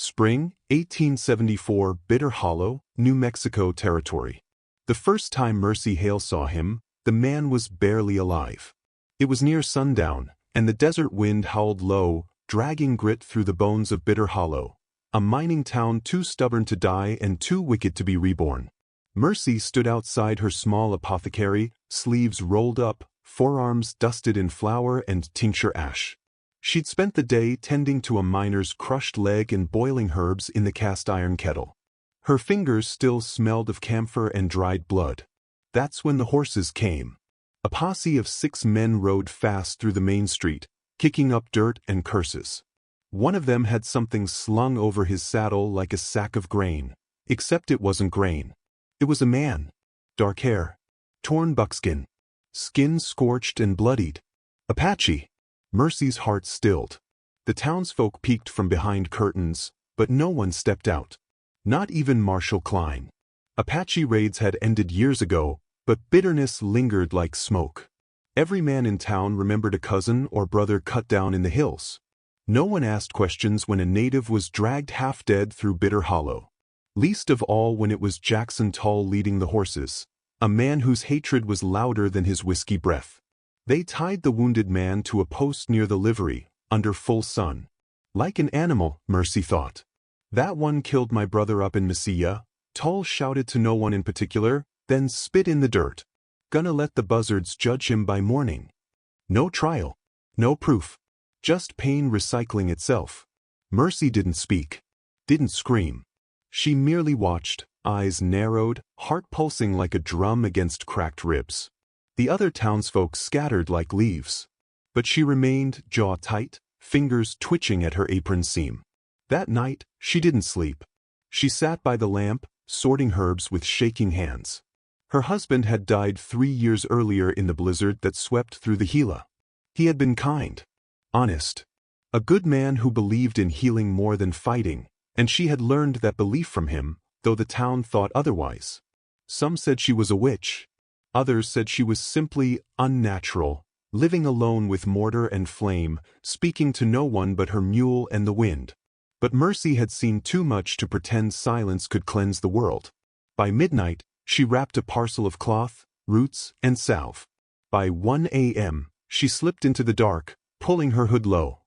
Spring, 1874, Bitter Hollow, New Mexico Territory. The first time Mercy Hale saw him, the man was barely alive. It was near sundown, and the desert wind howled low, dragging grit through the bones of Bitter Hollow, a mining town too stubborn to die and too wicked to be reborn. Mercy stood outside her small apothecary, sleeves rolled up, forearms dusted in flour and tincture ash. She'd spent the day tending to a miner's crushed leg and boiling herbs in the cast-iron kettle. Her fingers still smelled of camphor and dried blood. That's when the horses came. A posse of 6 men rode fast through the main street, kicking up dirt and curses. One of them had something slung over his saddle like a sack of grain, except it wasn't grain. It was a man. Dark hair. Torn buckskin. Skin scorched and bloodied. Apache. Mercy's heart stilled. The townsfolk peeked from behind curtains, but no one stepped out. Not even Marshal Klein. Apache raids had ended years ago, but bitterness lingered like smoke. Every man in town remembered a cousin or brother cut down in the hills. No one asked questions when a native was dragged half-dead through Bitter Hollow. Least of all when it was Jackson Tull leading the horses, a man whose hatred was louder than his whiskey breath. They tied the wounded man to a post near the livery, under full sun. Like an animal, Mercy thought. That one killed my brother up in Mesilla. Tull shouted to no one in particular, then spit in the dirt. Gonna let the buzzards judge him by morning. No trial. No proof. Just pain recycling itself. Mercy didn't speak. Didn't scream. She merely watched, eyes narrowed, heart pulsing like a drum against cracked ribs. The other townsfolk scattered like leaves. But she remained, jaw tight, fingers twitching at her apron seam. That night, she didn't sleep. She sat by the lamp, sorting herbs with shaking hands. Her husband had died 3 years earlier in the blizzard that swept through the Gila. He had been kind. Honest. A good man who believed in healing more than fighting, and she had learned that belief from him, though the town thought otherwise. Some said she was a witch. Others said she was simply unnatural, living alone with mortar and flame, speaking to no one but her mule and the wind. But Mercy had seen too much to pretend silence could cleanse the world. By midnight, she wrapped a parcel of cloth, roots, and salve. By 1 a.m., she slipped into the dark, pulling her hood low.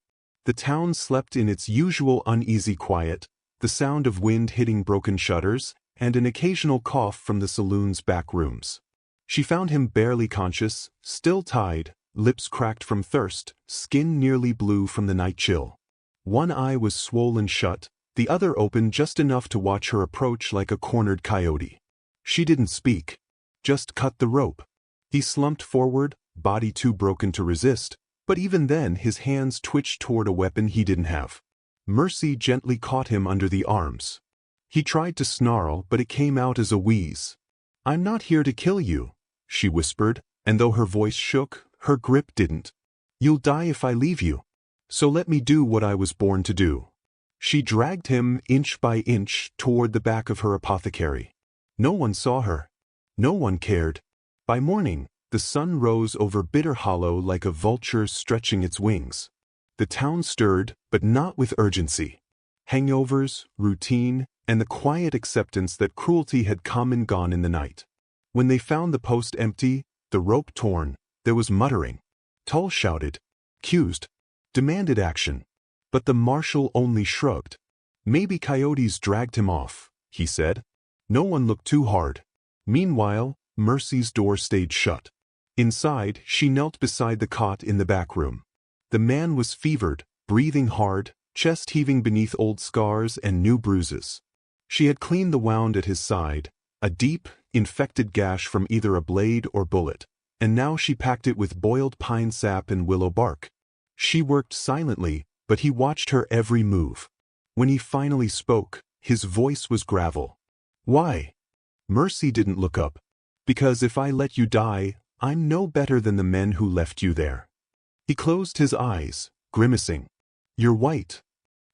The town slept in its usual uneasy quiet, the sound of wind hitting broken shutters, and an occasional cough from the saloon's back rooms. She found him barely conscious, still tied, lips cracked from thirst, skin nearly blue from the night chill. One eye was swollen shut, the other open just enough to watch her approach like a cornered coyote. She didn't speak. Just cut the rope. He slumped forward, body too broken to resist, but even then his hands twitched toward a weapon he didn't have. Mercy gently caught him under the arms. He tried to snarl, but it came out as a wheeze. "I'm not here to kill you," she whispered, and though her voice shook, her grip didn't. "You'll die if I leave you. So let me do what I was born to do." She dragged him inch by inch toward the back of her apothecary. No one saw her. No one cared. By morning, the sun rose over Bitter Hollow like a vulture stretching its wings. The town stirred, but not with urgency. Hangovers, routine, and the quiet acceptance that cruelty had come and gone in the night. When they found the post empty, the rope torn, there was muttering. Tull shouted, accused, demanded action. But the marshal only shrugged. "Maybe coyotes dragged him off," he said. No one looked too hard. Meanwhile, Mercy's door stayed shut. Inside, she knelt beside the cot in the back room. The man was fevered, breathing hard, chest heaving beneath old scars and new bruises. She had cleaned the wound at his side, a deep, infected gash from either a blade or bullet, and now she packed it with boiled pine sap and willow bark. She worked silently, but he watched her every move. When he finally spoke, his voice was gravel. "Why?" Mercy didn't look up. "Because if I let you die, I'm no better than the men who left you there." He closed his eyes, grimacing. "You're white."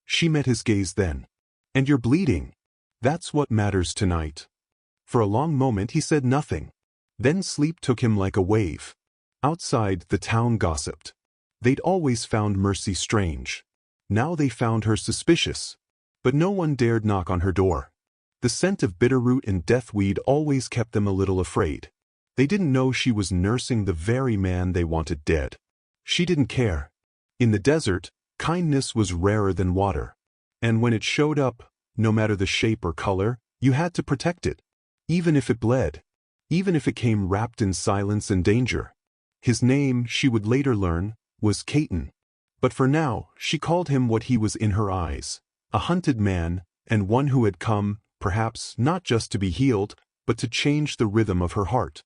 She met his gaze then. "And you're bleeding. That's what matters tonight." For a long moment he said nothing. Then sleep took him like a wave. Outside, the town gossiped. They'd always found Mercy strange. Now they found her suspicious. But no one dared knock on her door. The scent of bitterroot and deathweed always kept them a little afraid. They didn't know she was nursing the very man they wanted dead. She didn't care. In the desert, kindness was rarer than water. And when it showed up, no matter the shape or color, you had to protect it. Even if it bled. Even if it came wrapped in silence and danger. His name, she would later learn, was Caton. But for now, she called him what he was in her eyes. A hunted man, and one who had come, perhaps not just to be healed, but to change the rhythm of her heart.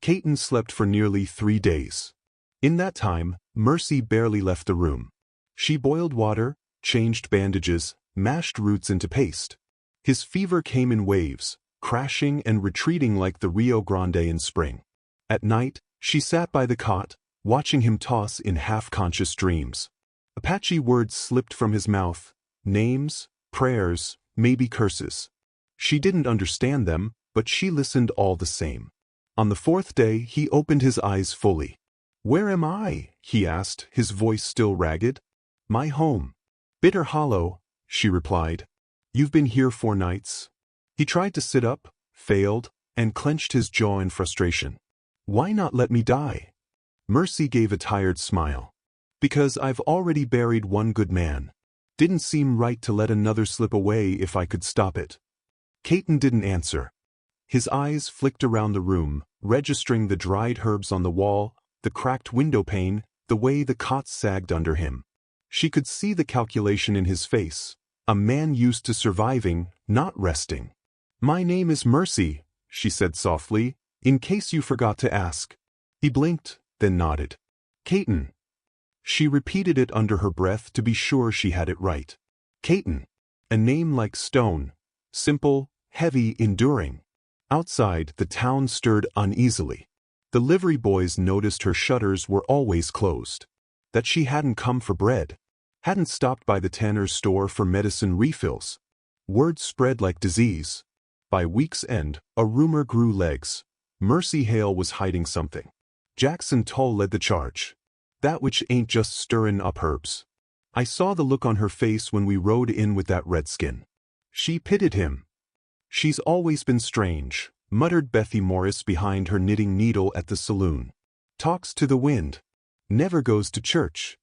Caton slept for nearly 3 days. In that time, Mercy barely left the room. She boiled water, changed bandages, mashed roots into paste. His fever came in waves, crashing and retreating like the Rio Grande in spring. At night, she sat by the cot, watching him toss in half-conscious dreams. Apache words slipped from his mouth, names, prayers, maybe curses. She didn't understand them, but she listened all the same. On the 4th day, he opened his eyes fully. "Where am I?" he asked, his voice still ragged. "My home. Bitter Hollow," she replied. "You've been here 4 nights." He tried to sit up, failed, and clenched his jaw in frustration. "Why not let me die?" Mercy gave a tired smile. "Because I've already buried one good man. Didn't seem right to let another slip away if I could stop it." Caton didn't answer. His eyes flicked around the room, registering the dried herbs on the wall, the cracked window pane, the way the cot sagged under him. She could see the calculation in his face, a man used to surviving, not resting. "My name is Mercy," she said softly, "in case you forgot to ask." He blinked, then nodded. "Caton." She repeated it under her breath to be sure she had it right. Caton. A name like stone. Simple, heavy, enduring. Outside, the town stirred uneasily. The livery boys noticed her shutters were always closed. That she hadn't come for bread. Hadn't stopped by the tanner's store for medicine refills. Word spread like disease. By week's end, a rumor grew legs. Mercy Hale was hiding something. Jackson Tull led the charge. That which ain't just stirrin' up herbs. I saw the look on her face when we rode in with that redskin. She pitied him. "She's always been strange," muttered Bethy Morris behind her knitting needle at the saloon. "Talks to the wind. Never goes to church."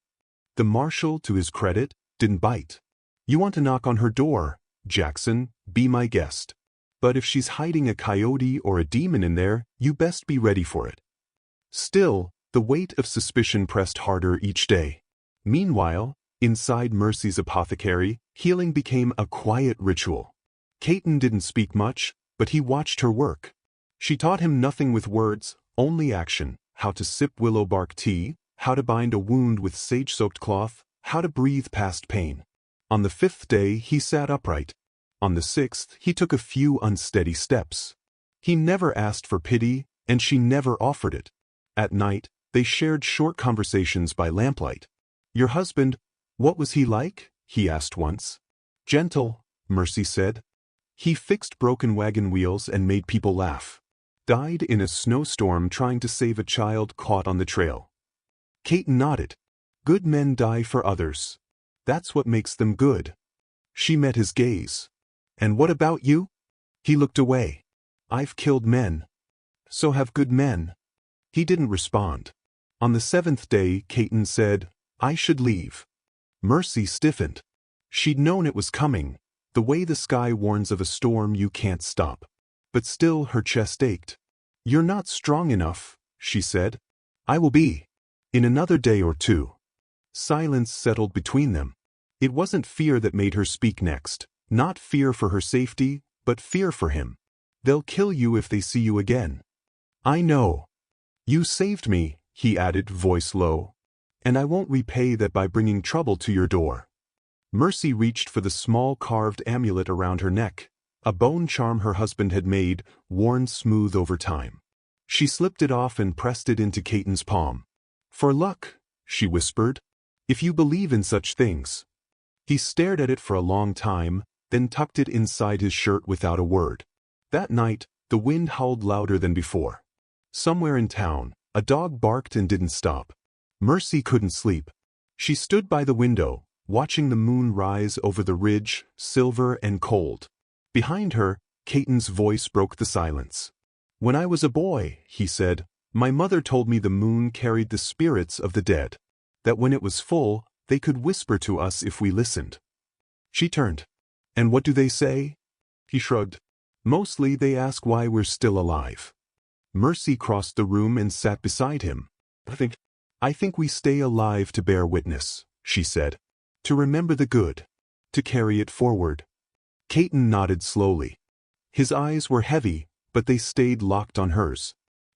The marshal, to his credit, didn't bite. "You want to knock on her door, Jackson, be my guest. But if she's hiding a coyote or a demon in there, you best be ready for it." Still, the weight of suspicion pressed harder each day. Meanwhile, inside Mercy's apothecary, healing became a quiet ritual. Caton didn't speak much, but he watched her work. She taught him nothing with words, only action: how to sip willow bark tea, how to bind a wound with sage-soaked cloth, how to breathe past pain. On the 5th day, he sat upright. On the 6th, he took a few unsteady steps. He never asked for pity, and she never offered it. At night, they shared short conversations by lamplight. "Your husband, what was he like?" he asked once. "Gentle," Mercy said. "He fixed broken wagon wheels and made people laugh. Died in a snowstorm trying to save a child caught on the trail." Caton nodded. "Good men die for others. That's what makes them good." She met his gaze. "And what about you?" He looked away. "I've killed men. So have good men." He didn't respond. On the 7th day, Caton said, "I should leave." Mercy stiffened. She'd known it was coming, the way the sky warns of a storm you can't stop. But still her chest ached. "You're not strong enough," she said. "I will be. In another day or 2. Silence settled between them. It wasn't fear that made her speak next. Not fear for her safety, but fear for him. "They'll kill you if they see you again." "I know. You saved me," he added, voice low. "And I won't repay that by bringing trouble to your door." Mercy reached for the small carved amulet around her neck, a bone charm her husband had made, worn smooth over time. She slipped it off and pressed it into Caton's palm. "For luck," she whispered, "if you believe in such things." He stared at it for a long time, then tucked it inside his shirt without a word. That night, the wind howled louder than before. Somewhere in town, a dog barked and didn't stop. Mercy couldn't sleep. She stood by the window, watching the moon rise over the ridge, silver and cold. Behind her, Caton's voice broke the silence. "When I was a boy," he said, "my mother told me the moon carried the spirits of the dead, that when it was full, they could whisper to us if we listened." She turned. "And what do they say?" He shrugged. "Mostly they ask why we're still alive." Mercy crossed the room and sat beside him. I think we stay alive to bear witness," she said. "To remember the good. To carry it forward." Caton nodded slowly. His eyes were heavy, but they stayed locked on hers.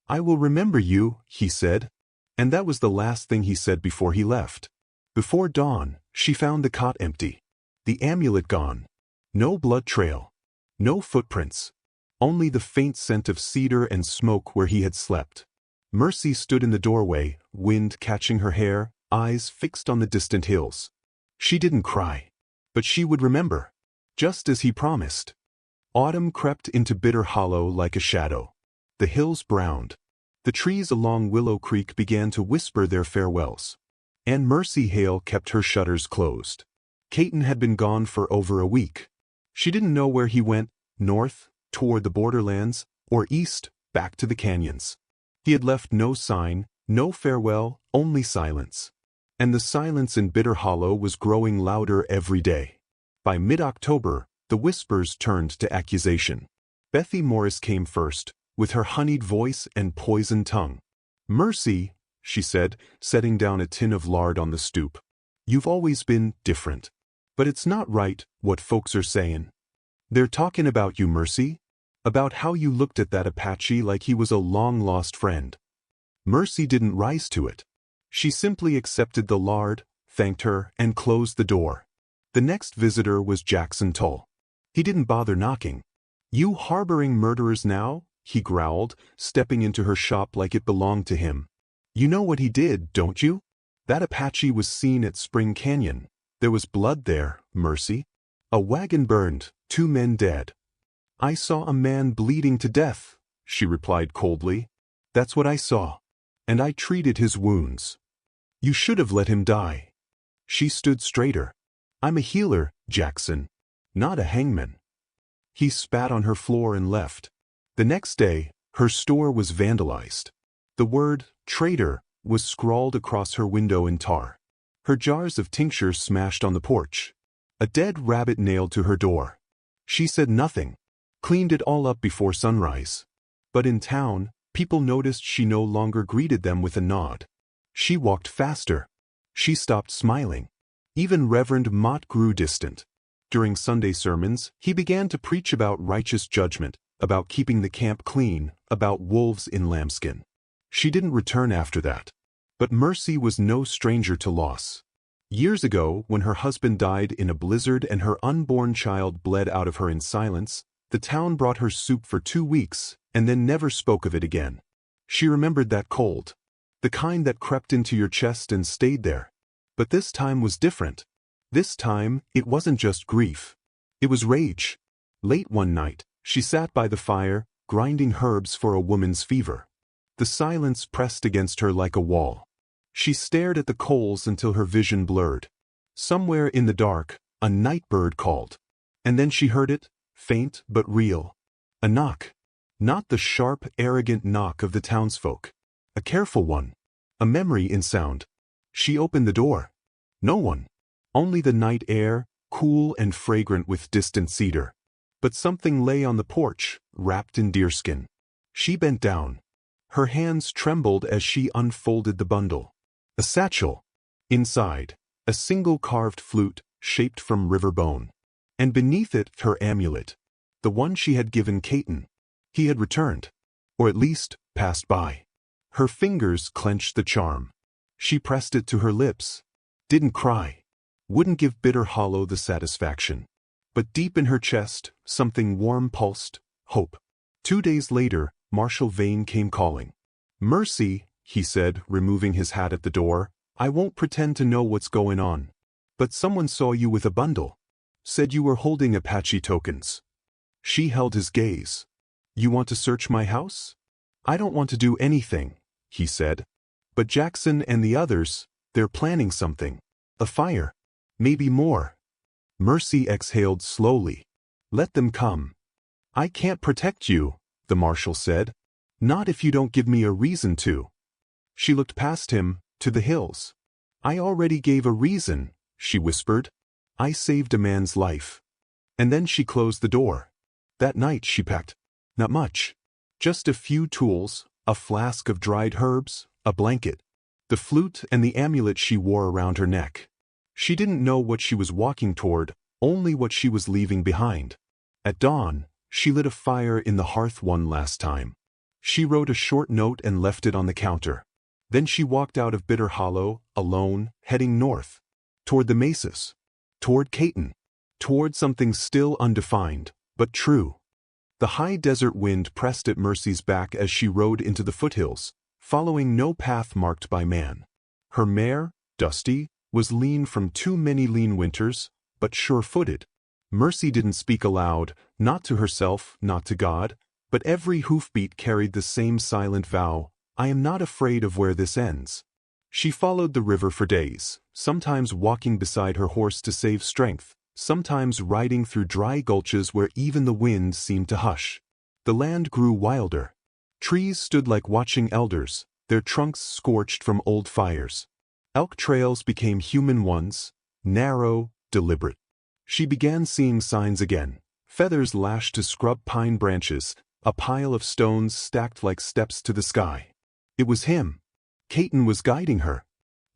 "I will remember you," he said. And that was the last thing he said before he left. Before dawn, she found the cot empty. The amulet gone. No blood trail. No footprints. Only the faint scent of cedar and smoke where he had slept. Mercy stood in the doorway, wind catching her hair, eyes fixed on the distant hills. She didn't cry. But she would remember. Just as he promised. Autumn crept into Bitter Hollow like a shadow. The hills browned. The trees along Willow Creek began to whisper their farewells. And Mercy Hale kept her shutters closed. Caton had been gone for over a week. She didn't know where he went, north, toward the borderlands, or east, back to the canyons. He had left no sign, no farewell, only silence. And the silence in Bitter Hollow was growing louder every day. By mid-October, the whispers turned to accusation. Bethy Morris came first, with her honeyed voice and poisoned tongue. "Mercy," she said, setting down a tin of lard on the stoop. "You've always been different. But it's not right, what folks are saying. They're talking about you, Mercy. About how you looked at that Apache like he was a long-lost friend." Mercy didn't rise to it. She simply accepted the lard, thanked her, and closed the door. The next visitor was Jackson Tull. He didn't bother knocking. "You harboring murderers now?" he growled, stepping into her shop like it belonged to him. "You know what he did, don't you? That Apache was seen at Spring Canyon. There was blood there, Mercy. A wagon burned, 2 men dead." "I saw a man bleeding to death," she replied coldly. "That's what I saw. And I treated his wounds." "You should have let him die." She stood straighter. "I'm a healer, Jackson. Not a hangman." He spat on her floor and left. The next day, her store was vandalized. The word, "traitor," was scrawled across her window in tar. Her jars of tincture smashed on the porch. A dead rabbit nailed to her door. She said nothing. Cleaned it all up before sunrise. But in town, people noticed she no longer greeted them with a nod. She walked faster. She stopped smiling. Even Reverend Mott grew distant. During Sunday sermons, he began to preach about righteous judgment, about keeping the camp clean, about wolves in lambskin. She didn't return after that. But Mercy was no stranger to loss. Years ago, when her husband died in a blizzard and her unborn child bled out of her in silence, the town brought her soup for 2 weeks, and then never spoke of it again. She remembered that cold. The kind that crept into your chest and stayed there. But this time was different. This time, it wasn't just grief. It was rage. Late one night, she sat by the fire, grinding herbs for a woman's fever. The silence pressed against her like a wall. She stared at the coals until her vision blurred. Somewhere in the dark, a night bird called. And then she heard it, faint but real. A knock. Not the sharp, arrogant knock of the townsfolk. A careful one. A memory in sound. She opened the door. No one. Only the night air, cool and fragrant with distant cedar. But something lay on the porch, wrapped in deerskin. She bent down. Her hands trembled as she unfolded the bundle. A satchel. Inside, a single carved flute, shaped from river bone. And beneath it, her amulet. The one she had given Caton. He had returned. Or at least, passed by. Her fingers clenched the charm. She pressed it to her lips. Didn't cry. Wouldn't give Bitter Hollow the satisfaction. But deep in her chest, something warm pulsed, hope. 2 days later, Marshal Vane came calling. "Mercy," he said, removing his hat at the door, "I won't pretend to know what's going on. But someone saw you with a bundle. Said you were holding Apache tokens." She held his gaze. "You want to search my house?" "I don't want to do anything," he said. "But Jackson and the others, they're planning something. A fire." Maybe more. Mercy exhaled slowly. Let them come. I can't protect you, the marshal said. Not if you don't give me a reason to. She looked past him, to the hills. I already gave a reason, she whispered. I saved a man's life. And then she closed the door. That night she packed. Not much. Just a few tools, a flask of dried herbs, a blanket. The flute and the amulet she wore around her neck. She didn't know what she was walking toward, only what she was leaving behind. At dawn, she lit a fire in the hearth one last time. She wrote a short note and left it on the counter. Then she walked out of Bitter Hollow, alone, heading north. Toward the mesas. Toward Caton. Toward something still undefined, but true. The high desert wind pressed at Mercy's back as she rode into the foothills, following no path marked by man. Her mare, Dusty, was lean from too many lean winters, but sure-footed. Mercy didn't speak aloud, not to herself, not to God, but every hoofbeat carried the same silent vow, I am not afraid of where this ends. She followed the river for days, sometimes walking beside her horse to save strength, sometimes riding through dry gulches where even the wind seemed to hush. The land grew wilder. Trees stood like watching elders, their trunks scorched from old fires. Elk trails became human ones, narrow, deliberate. She began seeing signs again, feathers lashed to scrub pine branches, a pile of stones stacked like steps to the sky. It was him. Caton was guiding her.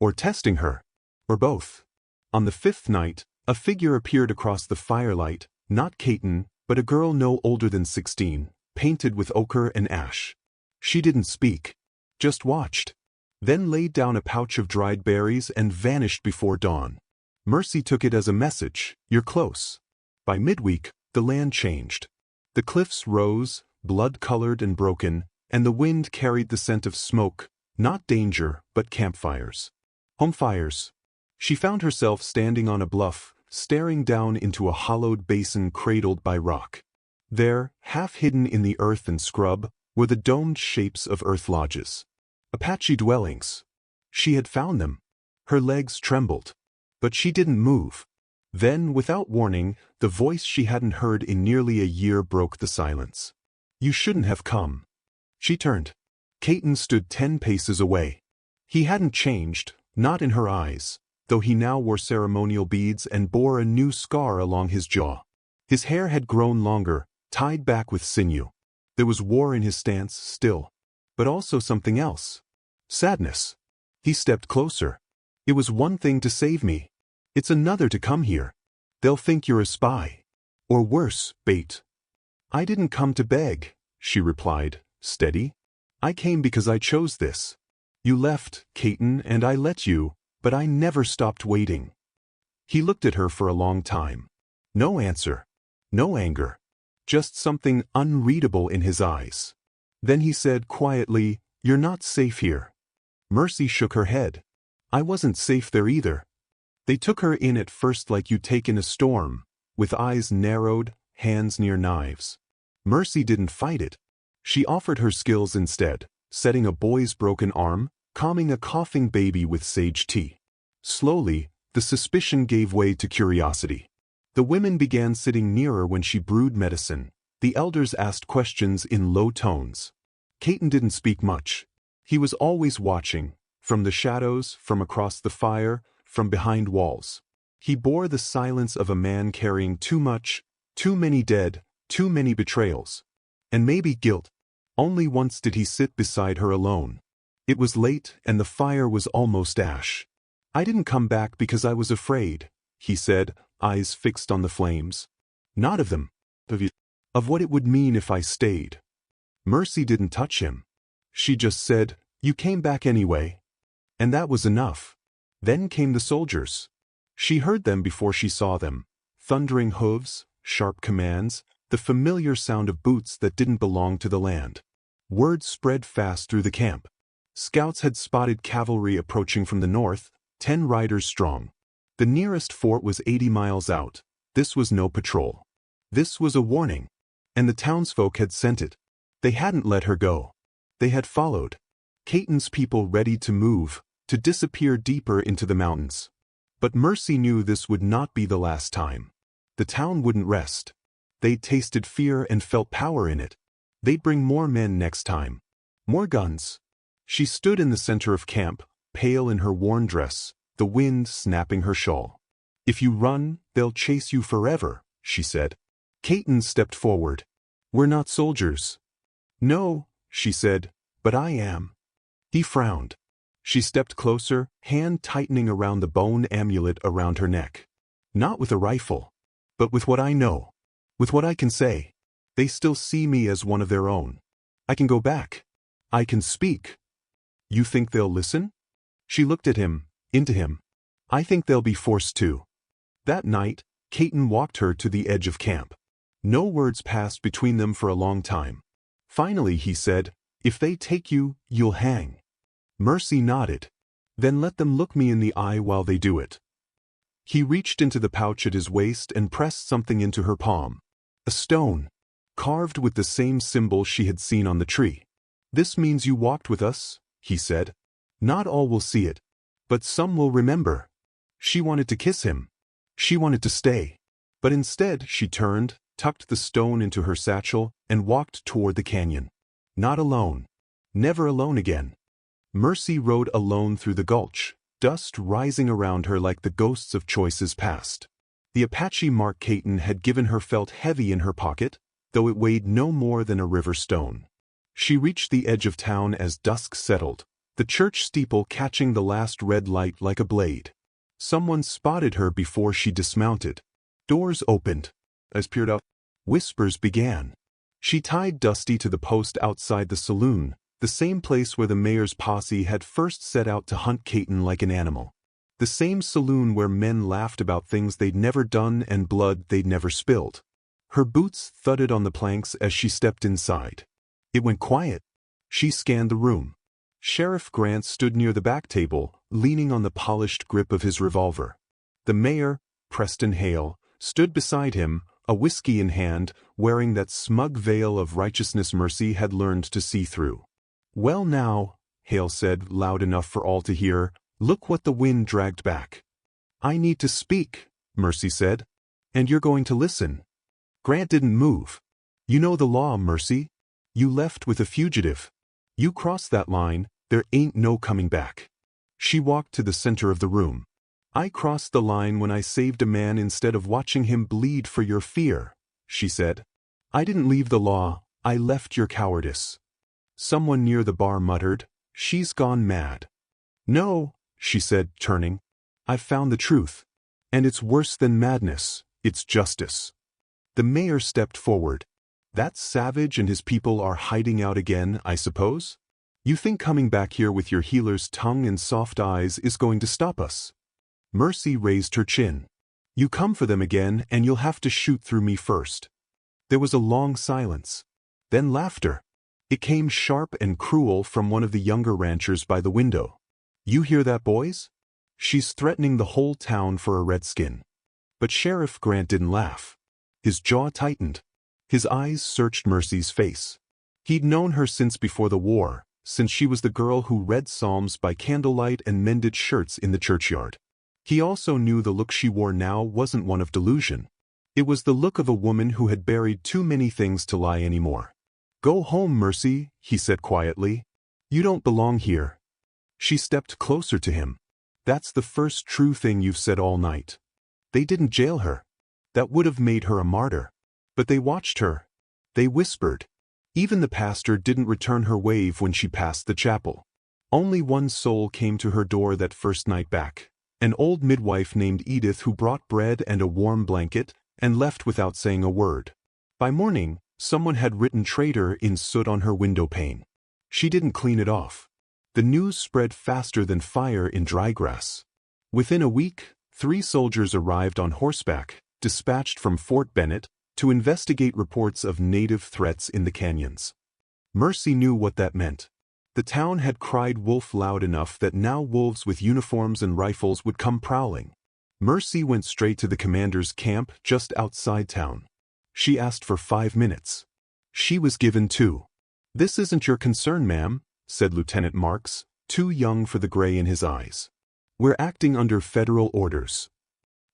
Or testing her. Or both. On the fifth night, a figure appeared across the firelight, not Caton, but a girl no older than 16, painted with ochre and ash. She didn't speak. Just watched. Then laid down a pouch of dried berries and vanished before dawn. Mercy took it as a message, you're close. By midweek, the land changed. The cliffs rose, blood-colored and broken, and the wind carried the scent of smoke, not danger, but campfires. Home fires. She found herself standing on a bluff, staring down into a hollowed basin cradled by rock. There, half hidden in the earth and scrub, were the domed shapes of earth lodges. Apache dwellings. She had found them. Her legs trembled. But she didn't move. Then, without warning, the voice she hadn't heard in nearly a year broke the silence. You shouldn't have come. She turned. Caton stood 10 paces away. He hadn't changed, not in her eyes, though he now wore ceremonial beads and bore a new scar along his jaw. His hair had grown longer, tied back with sinew. There was war in his stance still, but also something else. Sadness. He stepped closer. It was one thing to save me. It's another to come here. They'll think you're a spy. Or worse, bait. I didn't come to beg, she replied, steady. I came because I chose this. You left, Caton, and I let you, but I never stopped waiting. He looked at her for a long time. No answer. No anger. Just something unreadable in his eyes. Then he said quietly, You're not safe here. Mercy shook her head. I wasn't safe there either. They took her in at first like you'd take in a storm, with eyes narrowed, hands near knives. Mercy didn't fight it. She offered her skills instead, setting a boy's broken arm, calming a coughing baby with sage tea. Slowly, the suspicion gave way to curiosity. The women began sitting nearer when she brewed medicine. The elders asked questions in low tones. Caton didn't speak much. He was always watching, from the shadows, from across the fire, from behind walls. He bore the silence of a man carrying too much, too many dead, too many betrayals. And maybe guilt. Only once did he sit beside her alone. It was late and the fire was almost ash. I didn't come back because I was afraid, he said, eyes fixed on the flames. Not of them. Of what it would mean if I stayed. Mercy didn't touch him. She just said, You came back anyway. And that was enough. Then came the soldiers. She heard them before she saw them. Thundering hooves, sharp commands, the familiar sound of boots that didn't belong to the land. Word spread fast through the camp. Scouts had spotted cavalry approaching from the north, 10 riders strong. The nearest fort was 80 miles out. This was no patrol. This was a warning. And the townsfolk had sent it. They hadn't let her go. They had followed. Caton's people ready to move, to disappear deeper into the mountains. But Mercy knew this would not be the last time. The town wouldn't rest. They'd tasted fear and felt power in it. They'd bring more men next time. More guns. She stood in the center of camp, pale in her worn dress, the wind snapping her shawl. "If you run, they'll chase you forever," she said. Caton stepped forward. "We're not soldiers." "No," she said, "but I am." He frowned. She stepped closer, hand tightening around the bone amulet around her neck. "Not with a rifle. But with what I know. With what I can say. They still see me as one of their own. I can go back. I can speak." "You think they'll listen?" She looked at him, into him. "I think they'll be forced to." That night, Caton walked her to the edge of camp. No words passed between them for a long time. Finally he said, "If they take you, you'll hang." Mercy nodded. "Then let them look me in the eye while they do it." He reached into the pouch at his waist and pressed something into her palm. A stone, carved with the same symbol she had seen on the tree. "This means you walked with us," he said. "Not all will see it, but some will remember." She wanted to kiss him. She wanted to stay. But instead she turned, tucked the stone into her satchel, and walked toward the canyon. Not alone. Never alone again. Mercy rode alone through the gulch, dust rising around her like the ghosts of choices past. The Apache mark Caton had given her felt heavy in her pocket, though it weighed no more than a river stone. She reached the edge of town as dusk settled, the church steeple catching the last red light like a blade. Someone spotted her before she dismounted. Doors opened. As peered out, whispers began. She tied Dusty to the post outside the saloon, the same place where the mayor's posse had first set out to hunt Caton like an animal. The same saloon where men laughed about things they'd never done and blood they'd never spilled. Her boots thudded on the planks as she stepped inside. It went quiet. She scanned the room. Sheriff Grant stood near the back table, leaning on the polished grip of his revolver. The mayor, Preston Hale, stood beside him, a whiskey in hand, wearing that smug veil of righteousness Mercy had learned to see through. "Well now," Hale said, loud enough for all to hear, "look what the wind dragged back." "I need to speak," Mercy said. "And you're going to listen." Grant didn't move. "You know the law, Mercy. You left with a fugitive. You crossed that line, there ain't no coming back." She walked to the center of the room. "I crossed the line when I saved a man instead of watching him bleed for your fear," she said. "I didn't leave the law, I left your cowardice." Someone near the bar muttered, "She's gone mad." "No," she said, turning. "I've found the truth. And it's worse than madness, it's justice." The mayor stepped forward. "That savage and his people are hiding out again, I suppose? You think coming back here with your healer's tongue and soft eyes is going to stop us?" Mercy raised her chin. "You come for them again and you'll have to shoot through me first." There was a long silence. Then laughter. It came sharp and cruel from one of the younger ranchers by the window. "You hear that, boys? She's threatening the whole town for a redskin." But Sheriff Grant didn't laugh. His jaw tightened. His eyes searched Mercy's face. He'd known her since before the war, since she was the girl who read psalms by candlelight and mended shirts in the churchyard. He also knew the look she wore now wasn't one of delusion. It was the look of a woman who had buried too many things to lie anymore. "Go home, Mercy," he said quietly. "You don't belong here." She stepped closer to him. "That's the first true thing you've said all night." They didn't jail her. That would have made her a martyr. But they watched her. They whispered. Even the pastor didn't return her wave when she passed the chapel. Only one soul came to her door that first night back. An old midwife named Edith who brought bread and a warm blanket, and left without saying a word. By morning, someone had written "traitor" in soot on her window pane. She didn't clean it off. The news spread faster than fire in dry grass. Within a week, 3 soldiers arrived on horseback, dispatched from Fort Bennett, to investigate reports of native threats in the canyons. Mercy knew what that meant. The town had cried wolf loud enough that now wolves with uniforms and rifles would come prowling. Mercy went straight to the commander's camp just outside town. She asked for 5 minutes. She was given 2. "This isn't your concern, ma'am," said Lieutenant Marks, too young for the gray in his eyes. We're acting under federal orders.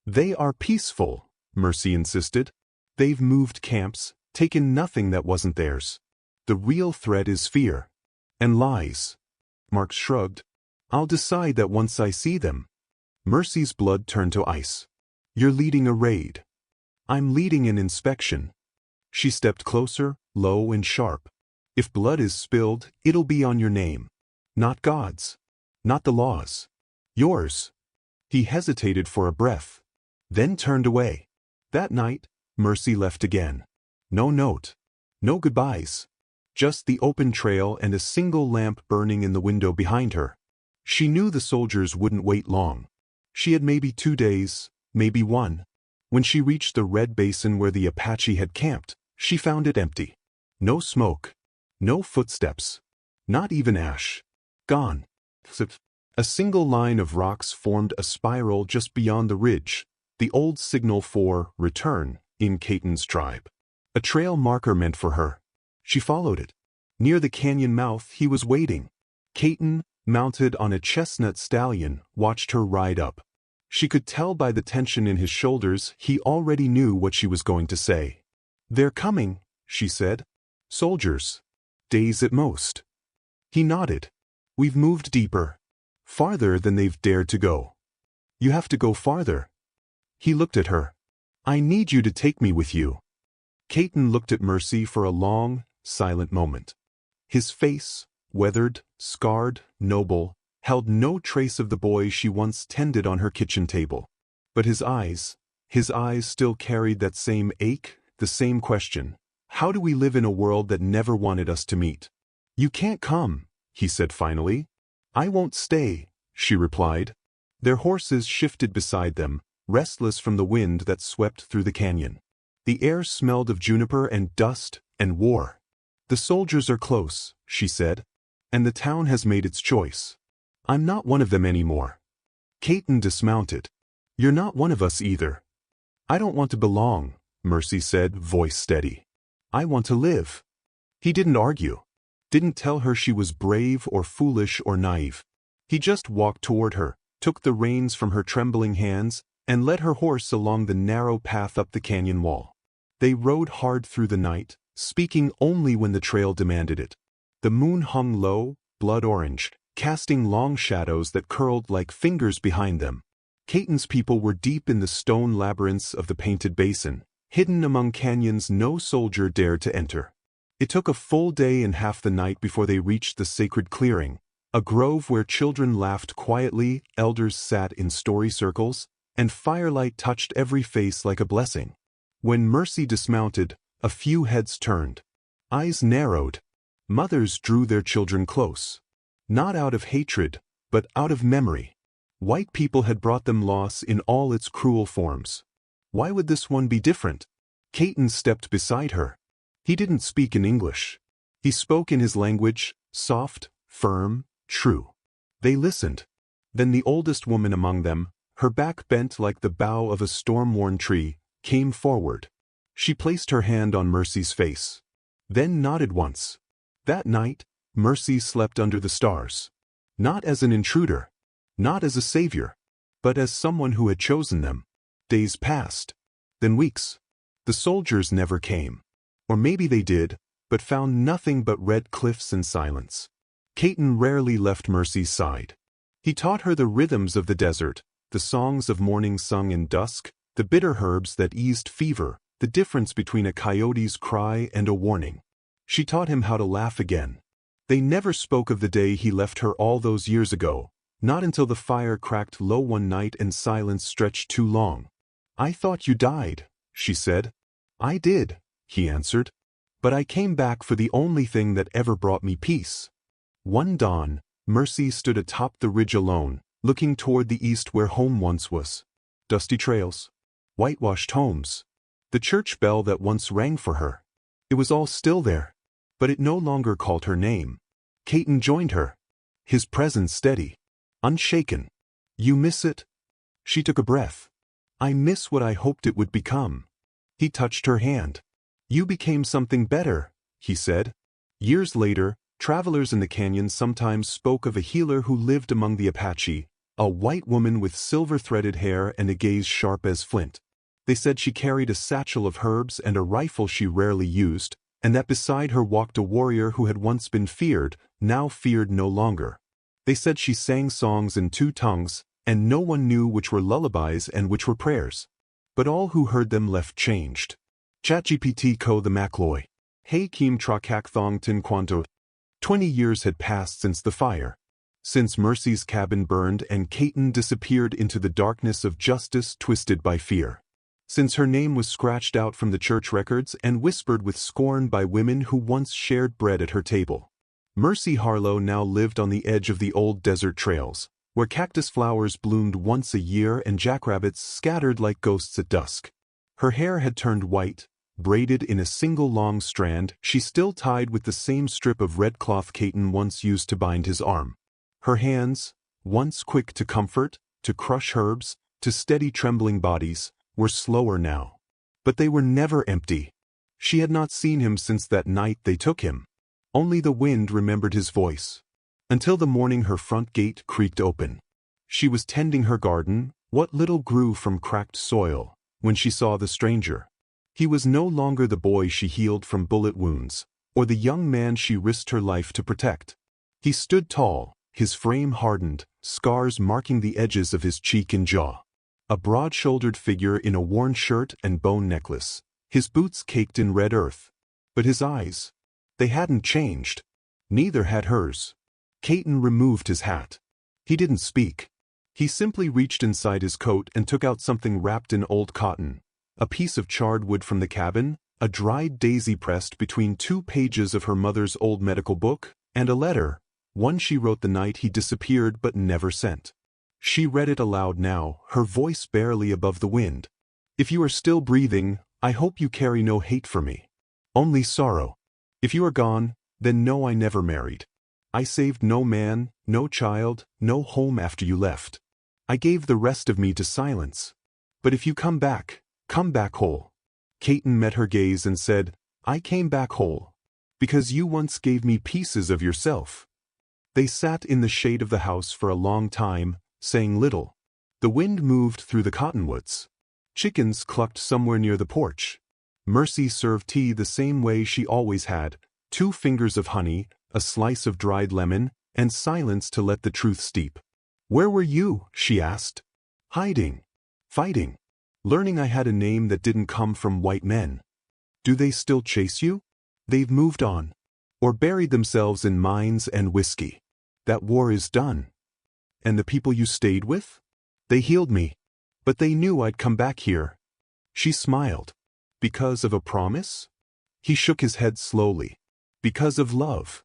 They are peaceful, Mercy insisted. They've moved camps, taken nothing that wasn't theirs. The real threat is fear. And lies. Mark shrugged. I'll decide that once I see them. Mercy's blood turned to ice. You're leading a raid. I'm leading an inspection. She stepped closer, low and sharp. If blood is spilled, it'll be on your name. Not God's. Not the law's. Yours. He hesitated for a breath. Then turned away. That night, Mercy left again. No note. No goodbyes. Just the open trail and a single lamp burning in the window behind her. She knew the soldiers wouldn't wait long. She had maybe 2 days, maybe 1. When she reached the red basin where the Apache had camped, she found it empty. No smoke. No footsteps. Not even ash. Gone. A single line of rocks formed a spiral just beyond the ridge, the old signal for return in Caton's tribe. A trail marker meant for her. She followed it. Near the canyon mouth he was waiting. Caton, mounted on a chestnut stallion, watched her ride up. She could tell by the tension in his shoulders he already knew what she was going to say. They're coming, she said. Soldiers. Days at most. He nodded. We've moved deeper. Farther than they've dared to go. You have to go farther. He looked at her. I need you to take me with you. Caton looked at Mercy for a long, silent moment. His face, weathered, scarred, noble, held no trace of the boy she once tended on her kitchen table. But his eyes still carried that same ache, the same question. How do we live in a world that never wanted us to meet? You can't come, he said finally. I won't stay, she replied. Their horses shifted beside them, restless from the wind that swept through the canyon. The air smelled of juniper and dust and war. The soldiers are close, she said, and the town has made its choice. I'm not one of them anymore. Caton dismounted. You're not one of us either. I don't want to belong, Mercy said, voice steady. I want to live. He didn't argue. Didn't tell her she was brave or foolish or naive. He just walked toward her, took the reins from her trembling hands, and led her horse along the narrow path up the canyon wall. They rode hard through the night, speaking only when the trail demanded it. The moon hung low, blood orange, casting long shadows that curled like fingers behind them. Caton's people were deep in the stone labyrinths of the painted basin, hidden among canyons no soldier dared to enter. It took a full day and half the night before they reached the sacred clearing, a grove where children laughed quietly, elders sat in story circles, and firelight touched every face like a blessing. When Mercy dismounted, a few heads turned. Eyes narrowed. Mothers drew their children close. Not out of hatred, but out of memory. White people had brought them loss in all its cruel forms. Why would this one be different? Caton stepped beside her. He didn't speak in English. He spoke in his language, soft, firm, true. They listened. Then the oldest woman among them, her back bent like the bough of a storm-worn tree, came forward. She placed her hand on Mercy's face. Then nodded once. That night, Mercy slept under the stars. Not as an intruder. Not as a savior. But as someone who had chosen them. Days passed. Then weeks. The soldiers never came. Or maybe they did, but found nothing but red cliffs and silence. Caton rarely left Mercy's side. He taught her the rhythms of the desert, the songs of morning sung in dusk, the bitter herbs that eased fever, the difference between a coyote's cry and a warning. She taught him how to laugh again. They never spoke of the day he left her all those years ago, not until the fire cracked low one night and silence stretched too long. I thought you died, she said. I did, he answered. But I came back for the only thing that ever brought me peace. One dawn, Mercy stood atop the ridge alone, looking toward the east where home once was. Dusty trails. Whitewashed homes. The church bell that once rang for her. It was all still there, but it no longer called her name. Caton joined her. His presence steady. Unshaken. You miss it? She took a breath. I miss what I hoped it would become. He touched her hand. You became something better, he said. Years later, travelers in the canyon sometimes spoke of a healer who lived among the Apache, a white woman with silver-threaded hair and a gaze sharp as flint. They said she carried a satchel of herbs and a rifle she rarely used, and that beside her walked a warrior who had once been feared, now feared no longer. They said she sang songs in 2 tongues, and no one knew which were lullabies and which were prayers. But all who heard them left changed. ChatGPT ko the Macloy. Hey Kim Trakak Thong Tin Quanto. 20 years had passed since the fire. Since Mercy's cabin burned and Caton disappeared into the darkness of justice twisted by fear. Since her name was scratched out from the church records and whispered with scorn by women who once shared bread at her table. Mercy Harlow now lived on the edge of the old desert trails, where cactus flowers bloomed once a year and jackrabbits scattered like ghosts at dusk. Her hair had turned white, braided in a single long strand she still tied with the same strip of red cloth Caton once used to bind his arm. Her hands, once quick to comfort, to crush herbs, to steady trembling bodies, were slower now. But they were never empty. She had not seen him since that night they took him. Only the wind remembered his voice. Until the morning her front gate creaked open. She was tending her garden, what little grew from cracked soil, when she saw the stranger. He was no longer the boy she healed from bullet wounds, or the young man she risked her life to protect. He stood tall, his frame hardened, scars marking the edges of his cheek and jaw. A broad-shouldered figure in a worn shirt and bone necklace, his boots caked in red earth. But his eyes, they hadn't changed. Neither had hers. Caton removed his hat. He didn't speak. He simply reached inside his coat and took out something wrapped in old cotton, a piece of charred wood from the cabin, a dried daisy pressed between 2 pages of her mother's old medical book, and a letter, one she wrote the night he disappeared but never sent. She read it aloud now, her voice barely above the wind. If you are still breathing, I hope you carry no hate for me. Only sorrow. If you are gone, then know I never married. I saved no man, no child, no home after you left. I gave the rest of me to silence. But if you come back whole. Caton met her gaze and said, I came back whole. Because you once gave me pieces of yourself. They sat in the shade of the house for a long time, saying little. The wind moved through the cottonwoods. Chickens clucked somewhere near the porch. Mercy served tea the same way she always had, 2 fingers of honey, a slice of dried lemon, and silence to let the truth steep. Where were you? She asked. Hiding. Fighting. Learning I had a name that didn't come from white men. Do they still chase you? They've moved on. Or buried themselves in mines and whiskey. That war is done. And the people you stayed with? They healed me. But they knew I'd come back here. She smiled. Because of a promise? He shook his head slowly. Because of love.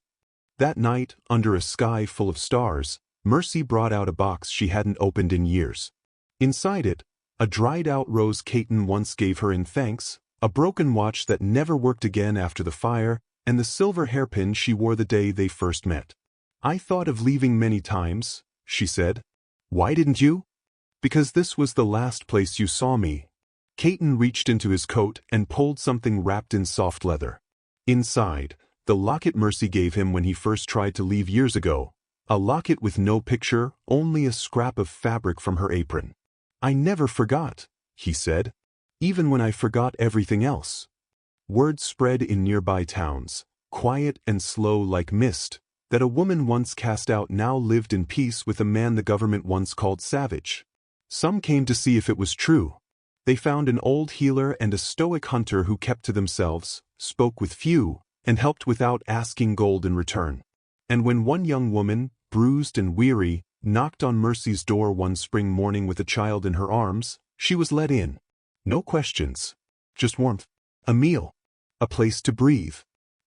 That night, under a sky full of stars, Mercy brought out a box she hadn't opened in years. Inside it, a dried-out rose Caton once gave her in thanks, a broken watch that never worked again after the fire, and the silver hairpin she wore the day they first met. I thought of leaving many times, she said. Why didn't you? Because this was the last place you saw me. Caton reached into his coat and pulled something wrapped in soft leather. Inside, the locket Mercy gave him when he first tried to leave years ago. A locket with no picture, only a scrap of fabric from her apron. I never forgot, he said. Even when I forgot everything else. Word spread in nearby towns, quiet and slow like mist, that a woman once cast out now lived in peace with a man the government once called savage. Some came to see if it was true. They found an old healer and a stoic hunter who kept to themselves, spoke with few, and helped without asking gold in return. And when one young woman, bruised and weary, knocked on Mercy's door one spring morning with a child in her arms, she was let in. No questions. Just warmth. A meal. A place to breathe.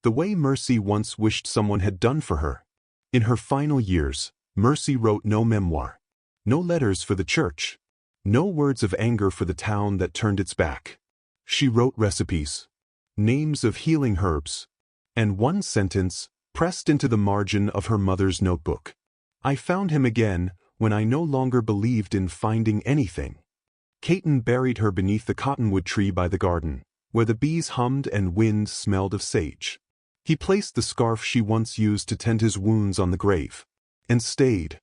The way Mercy once wished someone had done for her. In her final years, Mercy wrote no memoir. No letters for the church. No words of anger for the town that turned its back. She wrote recipes. Names of healing herbs. And one sentence, pressed into the margin of her mother's notebook. I found him again, when I no longer believed in finding anything. Caton buried her beneath the cottonwood tree by the garden, where the bees hummed and wind smelled of sage. He placed the scarf she once used to tend his wounds on the grave. And stayed.